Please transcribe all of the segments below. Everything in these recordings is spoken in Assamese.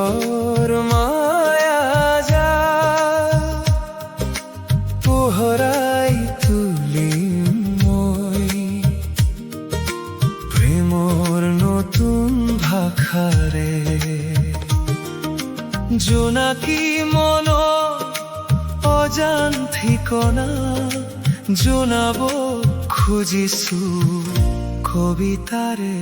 সুৰৰ মায়া জাল পোহৰাই তুলিম মই প্ৰেমৰ নতুন ভাষাৰে জোনাকী মন অজান ঠিকনা জনাব খুজিছো কবিতাৰে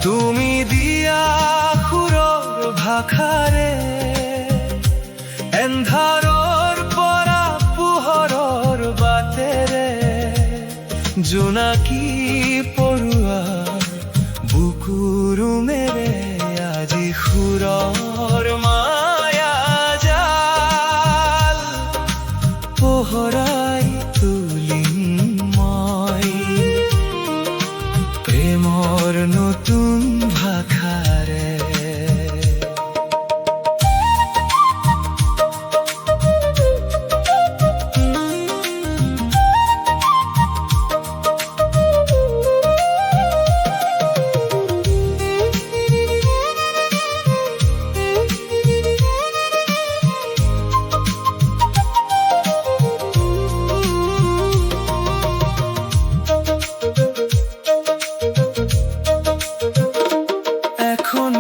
তুমি দিয়া সুৰৰ ভাষাৰে এন্ধাৰৰ পৰা পোহৰৰ বাটেৰে জোনাকী পৰুৱা বুকুৰুমেৰে আজি সুৰৰ মায়া জাল পোহৰাই তুলিম মই প্ৰেমৰ নতুন ভাষাৰে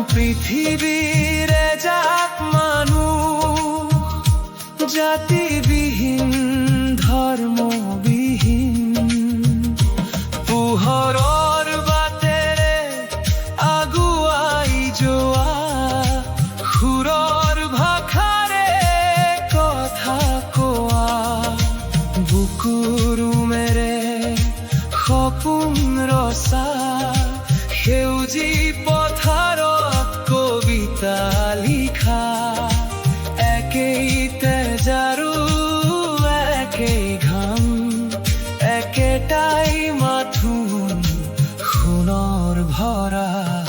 পৃথিৱীৰ এজাক মানুহ জাতিবিহীন ধৰ্মবিহীন পোহৰৰ বাটেৰে আগুৱাই যোৱা সুৰৰ ভাষাৰে কথা কোৱা বুকুৰুমেৰে সপোন ৰচা সেউজী পথাৰত কবিতা লিখা একেই তেজাৰু একেই ঘাম একেটাই মাথোন সোণৰ ভঁৰাল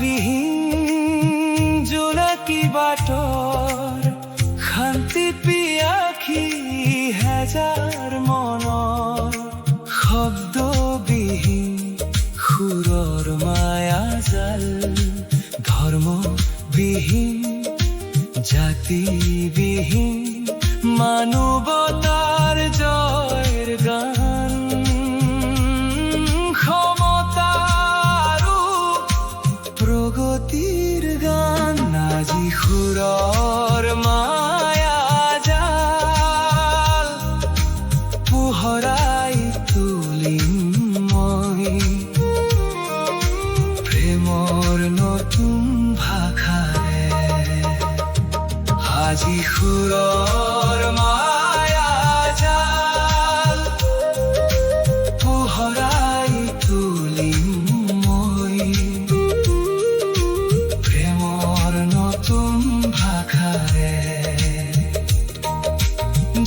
ঠিকনাবিহীন জোনাকী বাটৰ শান্তি পিয়াসী হেজাৰ মনৰ শব্দবিহীন সুৰৰ মায়া জাল ধৰ্মবিহীন জাতিবিহীন মানৱতাৰ জয়ৰ গান প্ৰগতিৰ গান আজি সুৰৰ মায়া জাল পোহৰাই তুলিম মই প্ৰেমৰ নতুন ভাষাৰে আজি সুৰৰ মায়া জাল পোহৰাই তুলিম মই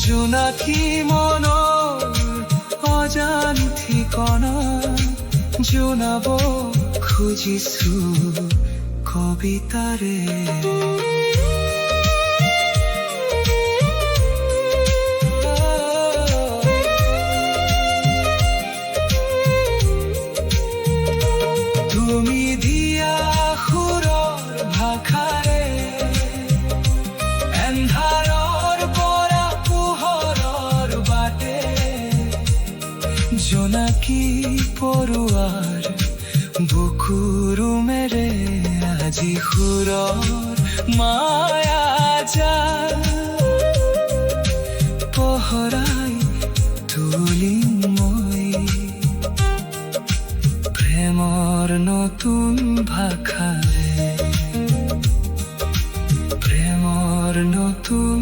জোনাকী মনৰ অজান ঠিকনা জনাব খুজিছো কবিতাৰে তুমি দিয়া সুৰৰ ভাষাৰে এন্ধাৰৰ পৰা পোহৰৰ বাটে জোনাকী পৰুৱাৰ বুকুৰুমেৰে আজি সুৰৰ মায়া জাল পোহৰাই তুলিম মই প্ৰেমৰ নতুন ভাষাৰে প্ৰেমৰ নতুন